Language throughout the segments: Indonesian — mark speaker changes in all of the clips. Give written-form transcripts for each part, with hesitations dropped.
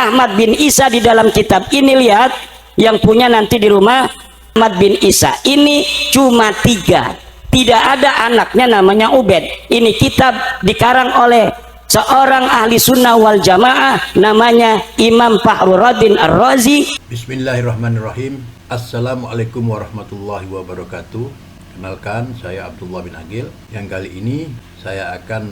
Speaker 1: Ahmad bin Isa di dalam kitab ini. Lihat yang punya nanti di rumah, Ahmad bin Isa ini cuma 3, tidak ada anaknya namanya Ubed. Ini kitab dikarang oleh seorang ahli sunnah wal jamaah namanya Imam Fakhruddin Ar-Razi.
Speaker 2: Bismillahirrahmanirrahim. Assalamualaikum warahmatullahi wabarakatuh. Kenalkan, saya Abdullah bin Agil. Yang kali ini saya akan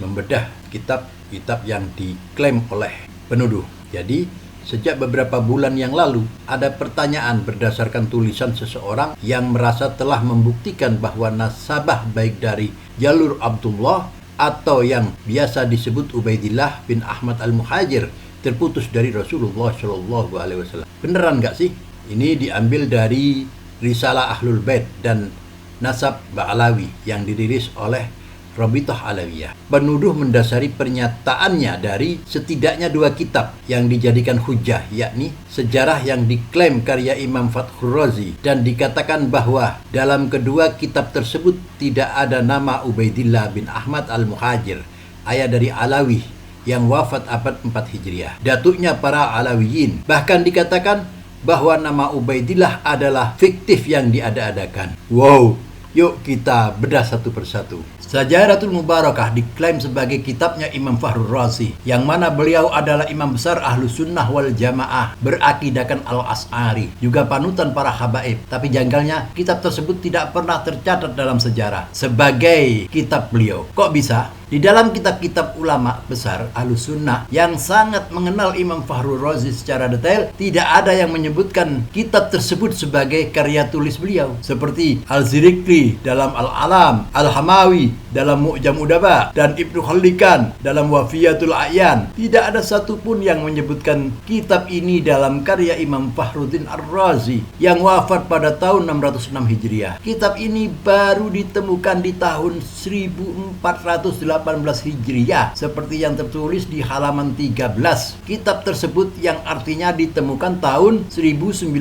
Speaker 2: membedah kitab-kitab yang diklaim oleh penuduh. Jadi sejak beberapa bulan yang lalu ada pertanyaan berdasarkan tulisan seseorang yang merasa telah membuktikan bahwa nasabah baik dari jalur Abdullah atau yang biasa disebut Ubaidillah bin Ahmad al-Muhajir terputus dari Rasulullah Shallallahu Alaihi Wasallam. Beneran nggak sih? Ini diambil dari Risalah Ahlul Bait dan Nasab Ba'alawi yang dirilis oleh Rabithah Alawiyah. Penuduh mendasari pernyataannya dari setidaknya 2 kitab yang dijadikan hujah, yakni sejarah yang diklaim karya Imam Fakhruddin, dan dikatakan bahwa dalam kedua kitab tersebut tidak ada nama Ubaidillah bin Ahmad al-Muhajir, ayah dari Alawi yang wafat abad 4 Hijriah, datuknya para Alawiyin. Bahkan dikatakan bahwa nama Ubaidillah adalah fiktif yang diada-adakan. Wow, yuk kita bedah satu persatu. Sajaratul Mubarakah diklaim sebagai kitabnya Imam Fakhruddin, yang mana beliau adalah imam besar Ahlus Sunnah wal Jamaah, berakidahkan Al-As'ari, juga panutan para habaib. Tapi janggalnya, kitab tersebut tidak pernah tercatat dalam sejarah sebagai kitab beliau. Kok bisa? Di dalam kitab-kitab ulama besar Ahlus Sunnah yang sangat mengenal Imam Fakhruddin secara detail, tidak ada yang menyebutkan kitab tersebut sebagai karya tulis beliau, seperti Al-Zirikli dalam Al-Alam, Al-Hamawi dalam Mu'jam Udaba, dan Ibnu Khallikan dalam Wafiyatul A'yan. Tidak ada satupun yang menyebutkan kitab ini dalam karya Imam Fakhruddin Ar-Razi yang wafat pada tahun 606 Hijriah. Kitab ini baru ditemukan di tahun 1418 Hijriah seperti yang tertulis di halaman 13. Kitab tersebut yang artinya ditemukan tahun 1997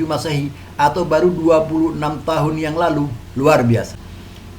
Speaker 2: Masehi atau baru 26 tahun yang lalu. Luar biasa.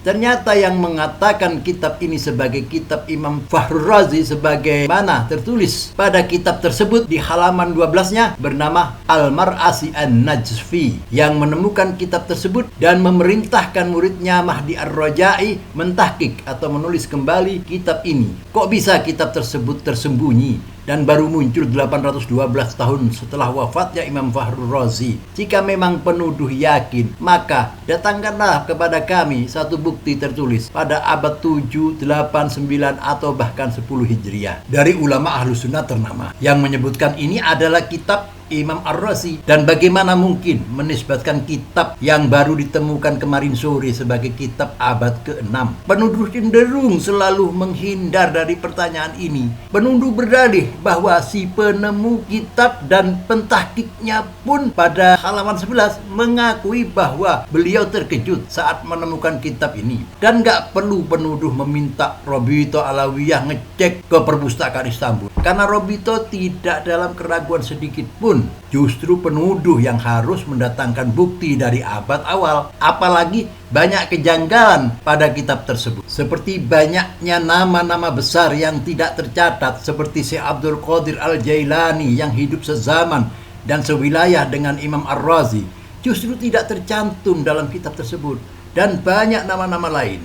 Speaker 2: Ternyata yang mengatakan kitab ini sebagai kitab Imam Fakhruddin sebagaimana tertulis pada kitab tersebut di halaman 12-nya bernama Al-Mar'asi An-Najfi, yang menemukan kitab tersebut dan memerintahkan muridnya Mahdi Ar-Raja'i mentahqiq atau menulis kembali kitab ini. Kok bisa kitab tersebut tersembunyi dan baru muncul 812 tahun setelah wafatnya Imam Fakhruddin? Jika memang penuduh yakin, maka datangkanlah kepada kami satu bukti tertulis pada abad 7, 8, 9 atau bahkan 10 Hijriah dari ulama Ahlus Sunnah ternama yang menyebutkan ini adalah kitab Imam Ar-Razi. Dan bagaimana mungkin menisbatkan kitab yang baru ditemukan kemarin sore sebagai kitab abad ke-6? Penuduh cenderung selalu menghindar dari pertanyaan ini. Penuduh berdalih bahwa si penemu kitab dan pentahqiqnya pun pada halaman 11 mengakui bahwa beliau terkejut saat menemukan kitab ini. Dan gak perlu penuduh meminta Rabithah Alawiyah ngecek ke perpustakaan Istanbul, karena Rabithah tidak dalam keraguan sedikit pun. Justru penuduh yang harus mendatangkan bukti dari abad awal. Apalagi banyak kejanggalan pada kitab tersebut, seperti banyaknya nama-nama besar yang tidak tercatat, seperti Syekh Abdul Qadir Al-Jailani yang hidup sezaman dan sewilayah dengan Imam Ar-Razi, justru tidak tercantum dalam kitab tersebut, dan banyak nama-nama lain.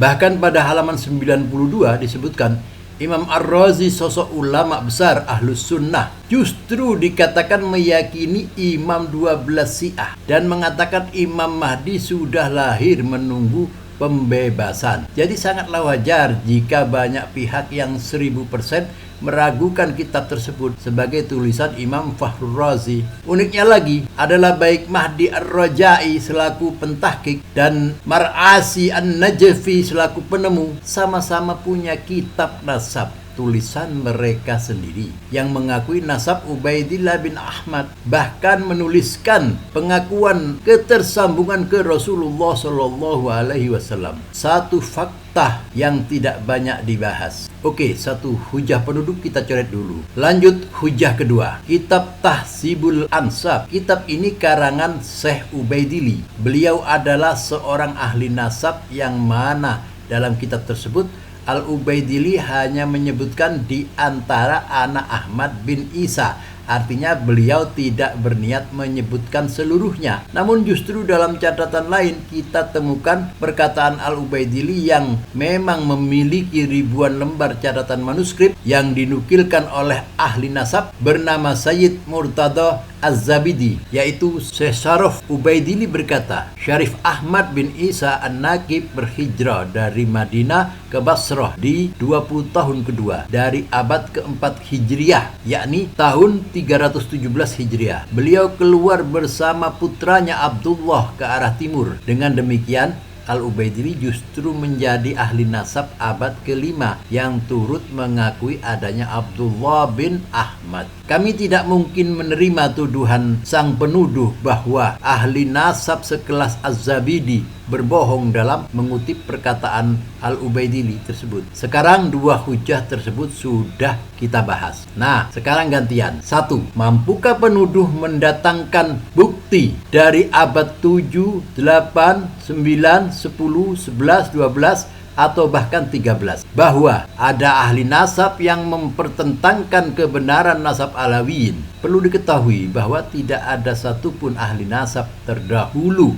Speaker 2: Bahkan pada halaman 92 disebutkan Imam Ar-Razi sosok ulama besar Ahlus Sunnah justru dikatakan meyakini Imam 12 Syiah dan mengatakan Imam Mahdi sudah lahir menunggu pembebasan. Jadi sangatlah wajar jika banyak pihak yang 1000% meragukan kitab tersebut sebagai tulisan Imam Fakhruddin. Uniknya lagi adalah baik Mahdi Ar-Raja'i selaku pentahqiq dan Mar'asi An-Najfi selaku penemu sama-sama punya kitab nasab tulisan mereka sendiri yang mengakui nasab Ubaidillah bin Ahmad, bahkan menuliskan pengakuan ketersambungan ke Rasulullah Shallallahu Alaihi Wasallam. Satu fakta yang tidak banyak dibahas. Oke, satu hujah penduduk kita coret dulu. Lanjut hujah kedua, kitab Tahzibul Ansab. Kitab ini karangan Syekh Ubaidili. Beliau adalah seorang ahli nasab yang mana dalam kitab tersebut Al-Ubaidili hanya menyebutkan di antara anak Ahmad bin Isa. Artinya beliau tidak berniat menyebutkan seluruhnya. Namun justru dalam catatan lain kita temukan perkataan Al-Ubaidili yang memang memiliki ribuan lembar catatan manuskrip yang dinukilkan oleh ahli nasab bernama Sayyid Murtada Az-Zabidi, yaitu Syekh Ubaidili berkata, Syarif Ahmad bin Isa An-Naqib berhijrah dari Madinah ke Basrah di 20 tahun kedua dari abad keempat Hijriah, yakni tahun 317 Hijriah. Beliau keluar bersama putranya Abdullah ke arah timur. Dengan demikian, Al-Ubaidili justru menjadi ahli nasab abad kelima yang turut mengakui adanya Abdullah bin Ahmad. Kami tidak mungkin menerima tuduhan sang penuduh bahwa ahli nasab sekelas Az-Zabidi berbohong dalam mengutip perkataan Al-Ubaidili tersebut. Sekarang dua hujah tersebut sudah kita bahas. Nah, sekarang gantian. 1. Mampukah penuduh mendatangkan bukti dari abad 7, 8, 9, 10, 11, 12 atau bahkan 13 bahwa ada ahli nasab yang mempertentangkan kebenaran nasab Alawiyin? Perlu diketahui bahwa tidak ada satupun ahli nasab terdahulu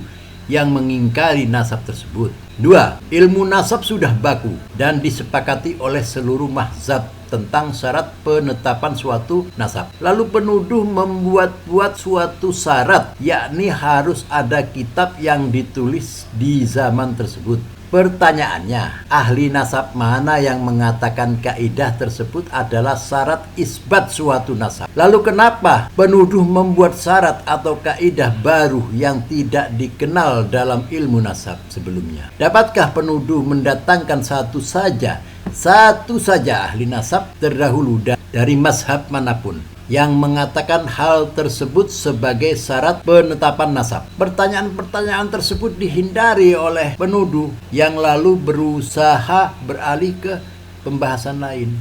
Speaker 2: yang mengingkari nasab tersebut. 2. Ilmu nasab sudah baku dan disepakati oleh seluruh mazhab tentang syarat penetapan suatu nasab. Lalu penuduh membuat-buat suatu syarat, yakni harus ada kitab yang ditulis di zaman tersebut. Pertanyaannya, ahli nasab mana yang mengatakan kaidah tersebut adalah syarat isbat suatu nasab? Lalu kenapa penuduh membuat syarat atau kaidah baru yang tidak dikenal dalam ilmu nasab sebelumnya? Dapatkah penuduh mendatangkan satu saja ahli nasab terdahulu dari mazhab manapun yang mengatakan hal tersebut sebagai syarat penetapan nasab? Pertanyaan-pertanyaan tersebut dihindari oleh penuduh yang lalu berusaha beralih ke pembahasan lain.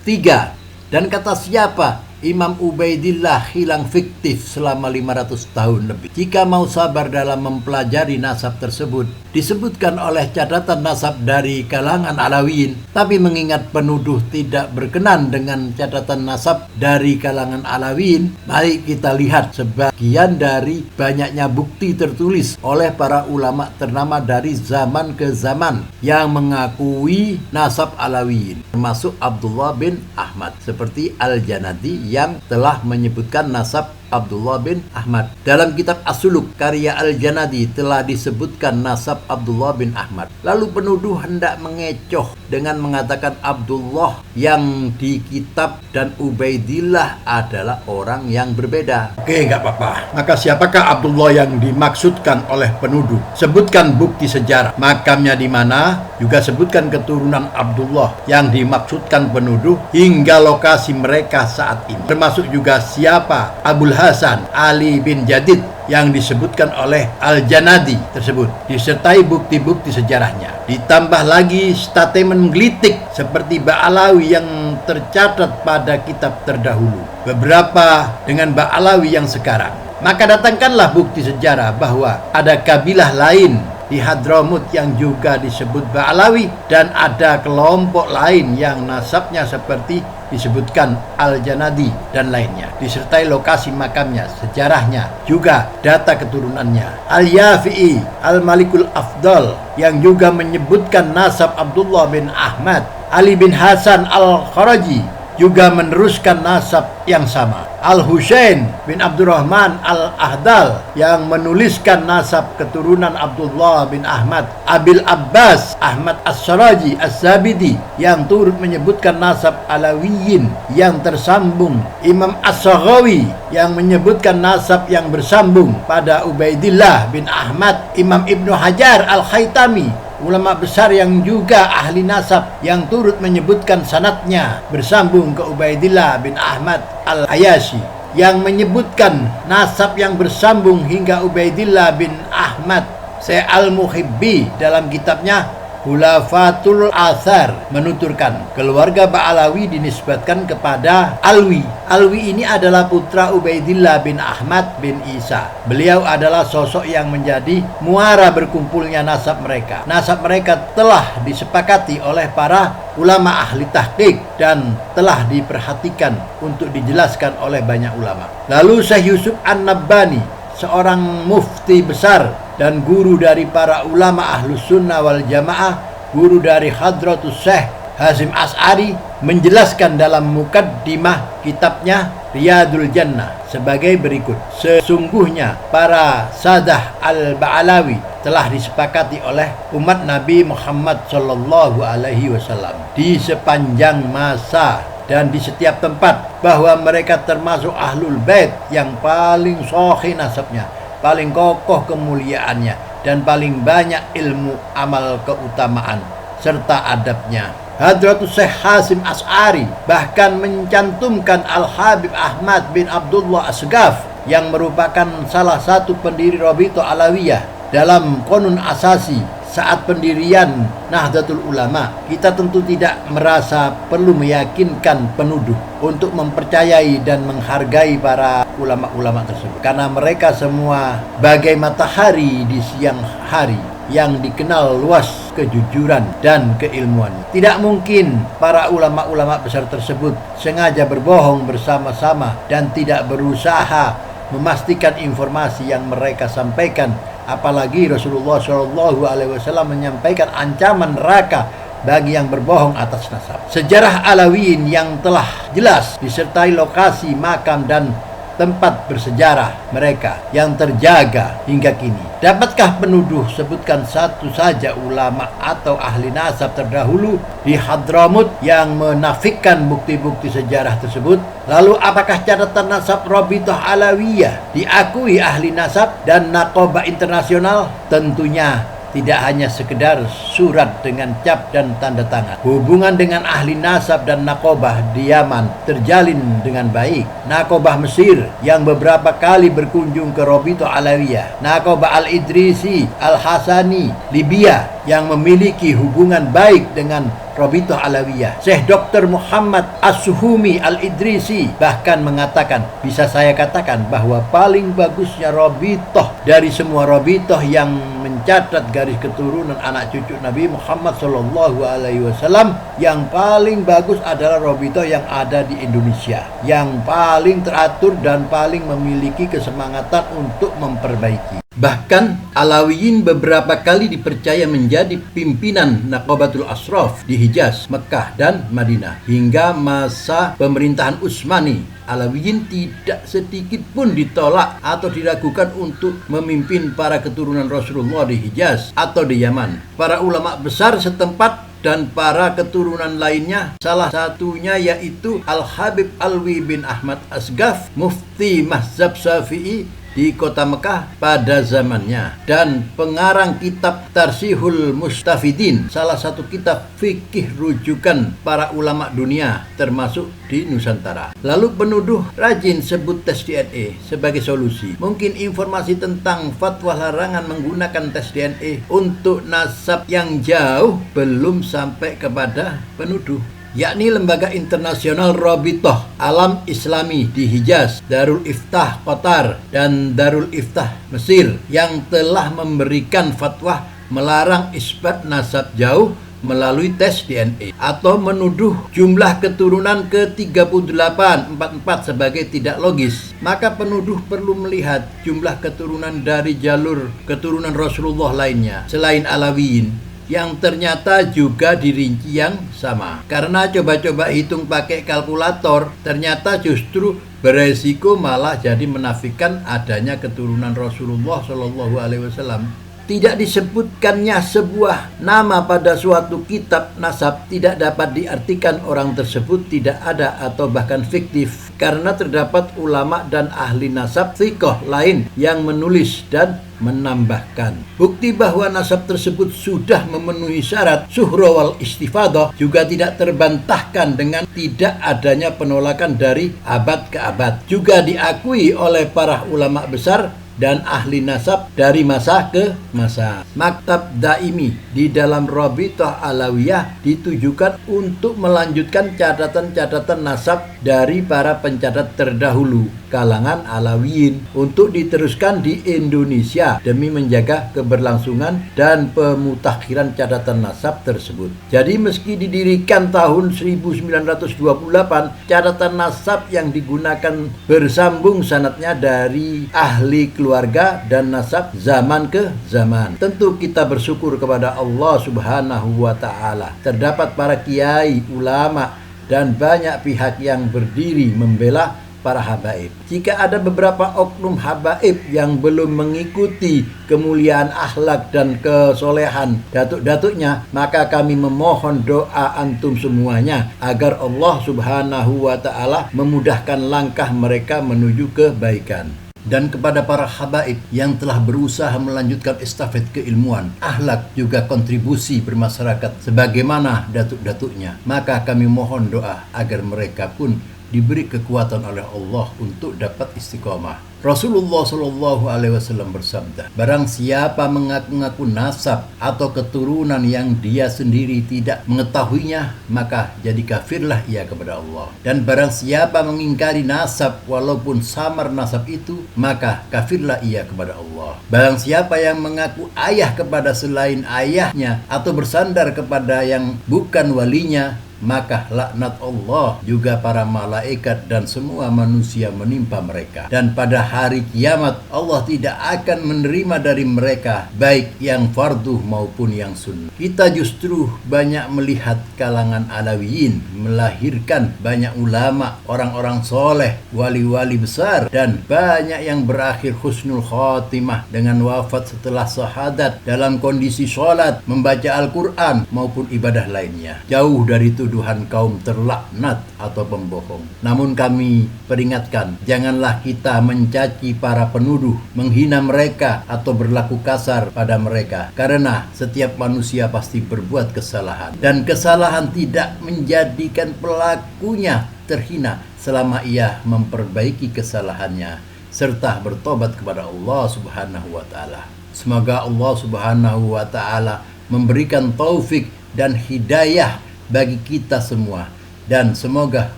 Speaker 2: 3. Dan kata siapa Imam Ubaidillah hilang fiktif selama 500 tahun lebih? Jika mau sabar dalam mempelajari nasab tersebut, disebutkan oleh catatan nasab dari kalangan Alawiyin, tapi mengingat penuduh tidak berkenan dengan catatan nasab dari kalangan Alawiyin, mari kita lihat sebagian dari banyaknya bukti tertulis oleh para ulama ternama dari zaman ke zaman yang mengakui nasab Alawiyin, termasuk Abdullah bin Ahmad, seperti Al-Janadi yang telah menyebutkan nasab Abdullah bin Ahmad. Dalam kitab As-Suluk karya Al-Janadi telah disebutkan nasab Abdullah bin Ahmad. Lalu penuduh hendak mengecoh dengan mengatakan Abdullah yang di kitab dan Ubaidillah adalah orang yang berbeda. Oke, nggak apa-apa. Maka siapakah Abdullah yang dimaksudkan oleh penuduh? Sebutkan bukti sejarah. Makamnya di mana? Juga sebutkan keturunan Abdullah yang dimaksudkan penuduh hingga lokasi mereka saat ini. Termasuk juga siapa Abul Hasan Ali bin Jadid yang disebutkan oleh Al-Janadi tersebut, disertai bukti-bukti sejarahnya. Ditambah lagi statement menggelitik seperti Ba'alawi yang tercatat pada kitab terdahulu, beberapa dengan Ba'alawi yang sekarang. Maka datangkanlah bukti sejarah bahwa ada kabilah lain di Hadramut yang juga disebut Ba'alawi, dan ada kelompok lain yang nasabnya seperti disebutkan Al-Janadi dan lainnya, disertai lokasi makamnya, sejarahnya, juga data keturunannya. Al-Yafi'i Al-Malikul Afdal yang juga menyebutkan nasab Abdullah bin Ahmad. Ali bin Hasan Al-Kharaji juga meneruskan nasab yang sama. Al-Husain bin Abdurrahman Al-Ahdal yang menuliskan nasab keturunan Abdullah bin Ahmad. Abil Abbas Ahmad As-Saraji Az-Zabidi yang turut menyebutkan nasab Alawiyin yang tersambung. Imam As-Saghawi yang menyebutkan nasab yang bersambung pada Ubaidillah bin Ahmad. Imam Ibnu Hajar Al-Khaitami, ulama besar yang juga ahli nasab, yang turut menyebutkan sanadnya bersambung ke Ubaidillah bin Ahmad Al-Ayasi, yang menyebutkan nasab yang bersambung hingga Ubaidillah bin Ahmad. Syekh Al-Muhibbi dalam kitabnya Khulafatul Athar menuturkan keluarga Ba'alawi dinisbatkan kepada Alwi. Alwi ini adalah putra Ubaidillah bin Ahmad bin Isa. Beliau adalah sosok yang menjadi muara berkumpulnya nasab mereka. Nasab mereka telah disepakati oleh para ulama ahli tahqiq dan telah diperhatikan untuk dijelaskan oleh banyak ulama. Lalu Syekh Yusuf An-Nabbani, seorang mufti besar dan guru dari para ulama ahlus sunnah wal jamaah, guru dari Hadratus Syekh Hasyim Asy'ari, menjelaskan dalam mukaddimah kitabnya Riyadul Jannah sebagai berikut. Sesungguhnya para Sadah al-Ba'alawi telah disepakati oleh umat Nabi Muhammad sallallahu alaihi wasallam di sepanjang masa dan di setiap tempat bahwa mereka termasuk ahlul bait yang paling sahih nasabnya, paling kokoh kemuliaannya, dan paling banyak ilmu amal keutamaan serta adabnya. Hadratus Syekh Hasyim Asy'ari bahkan mencantumkan Al-Habib Ahmad bin Abdullah Asghaf yang merupakan salah satu pendiri Rabithah Alawiyah dalam Qonun Asasi saat pendirian Nahdlatul Ulama. Kita tentu tidak merasa perlu meyakinkan penuduh untuk mempercayai dan menghargai para ulama-ulama tersebut, karena mereka semua bagai matahari di siang hari yang dikenal luas kejujuran dan keilmuan. Tidak mungkin para ulama-ulama besar tersebut sengaja berbohong bersama-sama dan tidak berusaha memastikan informasi yang mereka sampaikan. Apalagi Rasulullah SAW menyampaikan ancaman neraka bagi yang berbohong atas nasab. Sejarah Alawiyin yang telah jelas disertai lokasi makam dan tempat bersejarah mereka yang terjaga hingga kini. Dapatkah penuduh sebutkan satu saja ulama atau ahli nasab terdahulu di Hadramut yang menafikan bukti-bukti sejarah tersebut? Lalu apakah catatan nasab Rabithah Alawiyah diakui ahli nasab dan Naqabah internasional? Tentunya tidak hanya sekedar surat dengan cap dan tanda tangan. Hubungan dengan ahli nasab dan Naqabah di Yaman terjalin dengan baik. Naqabah Mesir yang beberapa kali berkunjung ke Rabithah Alawiyah, Naqabah Al-Idrisi, Al-Hasani, Libya yang memiliki hubungan baik dengan Rabithah Alawiyah. Syekh Dr. Muhammad As-Suhumi Al-Idrisi bahkan mengatakan, bisa saya katakan bahwa paling bagusnya Rabithah dari semua Rabithah yang mencatat garis keturunan anak cucu Nabi Muhammad SAW, yang paling bagus adalah Rabithah yang ada di Indonesia, yang paling teratur dan paling memiliki kesemangatan untuk memperbaiki. Bahkan Alawiyin beberapa kali dipercaya menjadi pimpinan Naqabatul Ashraf di Hijaz, Mekah, dan Madinah. Hingga masa pemerintahan Utsmani, Alawiyin tidak sedikit pun ditolak atau diragukan untuk memimpin para keturunan Rasulullah di Hijaz atau di Yaman. Para ulama besar setempat dan para keturunan lainnya, salah satunya yaitu Al-Habib Alwi bin Ahmad Asghaf, mufti mazhab Syafi'i di kota Mekah pada zamannya, dan pengarang kitab Tarsihul Mustafidin, salah satu kitab fikih rujukan para ulama dunia termasuk di Nusantara. Lalu penuduh rajin sebut tes DNA sebagai solusi. Mungkin informasi tentang fatwa larangan menggunakan tes DNA untuk nasab yang jauh belum sampai kepada penuduh, yakni Lembaga Internasional Rabithah Alam Islami di Hijaz, Darul Iftah Qatar, dan Darul Iftah Mesir yang telah memberikan fatwa melarang isbat nasab jauh melalui tes DNA, atau menuduh jumlah keturunan ke-3844 sebagai tidak logis. Maka penuduh perlu melihat jumlah keturunan dari jalur keturunan Rasulullah lainnya selain Alawiyin yang ternyata juga dirinci yang sama. Karena coba-coba hitung pakai kalkulator, ternyata justru beresiko malah jadi menafikan adanya keturunan Rasulullah SAW. Tidak disebutkannya sebuah nama pada suatu kitab nasab tidak dapat diartikan orang tersebut tidak ada atau bahkan fiktif, karena terdapat ulama dan ahli nasab thiqah lain yang menulis dan menambahkan. Bukti bahwa nasab tersebut sudah memenuhi syarat suhra wal istifadah juga tidak terbantahkan dengan tidak adanya penolakan dari abad ke abad. Juga diakui oleh para ulama besar dan ahli nasab dari masa ke masa. Maktab Daimi di dalam Rabithah Alawiyah ditujukan untuk melanjutkan catatan-catatan nasab dari para pencatat terdahulu kalangan Alawiyin untuk diteruskan di Indonesia demi menjaga keberlangsungan dan pemutakhiran catatan nasab tersebut. Jadi meski didirikan tahun 1928, catatan nasab yang digunakan bersambung sanadnya dari ahli keluarga dan nasab zaman ke zaman. Tentu kita bersyukur kepada Allah Subhanahu wa taala. Terdapat para kiai, ulama dan banyak pihak yang berdiri membela para habaib. Jika ada beberapa oknum habaib yang belum mengikuti kemuliaan akhlak dan kesolehan datuk-datuknya, maka kami memohon doa antum semuanya agar Allah Subhanahu wa taala memudahkan langkah mereka menuju kebaikan. Dan kepada para habaib yang telah berusaha melanjutkan estafet keilmuan, akhlak juga kontribusi bermasyarakat sebagaimana datuk-datuknya, maka kami mohon doa agar mereka pun diberi kekuatan oleh Allah untuk dapat istiqomah. Rasulullah Shallallahu Alaihi Wasallam bersabda, barang siapa mengaku-ngaku nasab atau keturunan yang dia sendiri tidak mengetahuinya, maka jadi kafirlah ia kepada Allah. Dan barang siapa mengingkari nasab walaupun samar nasab itu, maka kafirlah ia kepada Allah. Barang siapa yang mengaku ayah kepada selain ayahnya atau bersandar kepada yang bukan walinya, maka laknat Allah juga para malaikat dan semua manusia menimpa mereka. Dan pada hari kiamat Allah tidak akan menerima dari mereka baik yang fardu maupun yang sunnah. Kita justru banyak melihat kalangan Alawiyin melahirkan banyak ulama, orang-orang soleh, wali-wali besar, dan banyak yang berakhir husnul khotimah dengan wafat setelah syahadat dalam kondisi sholat, membaca Al-Quran maupun ibadah lainnya, jauh dari tuduhan kaum terlaknat atau pembohong. Namun kami peringatkan, janganlah kita mencaci para penuduh, menghina mereka atau berlaku kasar pada mereka, karena setiap manusia pasti berbuat kesalahan, dan kesalahan tidak menjadikan pelakunya terhina selama ia memperbaiki kesalahannya serta bertobat kepada Allah Subhanahu wa taala. Semoga Allah Subhanahu wa taala memberikan taufik dan hidayah bagi kita semua, dan semoga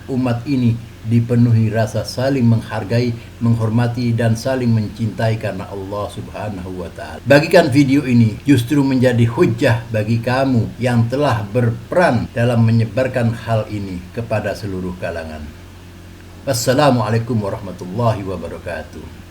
Speaker 2: umat ini dipenuhi rasa saling menghargai, menghormati, dan saling mencintai karena Allah Subhanahu wa ta'ala. Bagikan video ini justru menjadi hujjah bagi kamu yang telah berperan dalam menyebarkan hal ini kepada seluruh kalangan. Wassalamualaikum warahmatullahi wabarakatuh.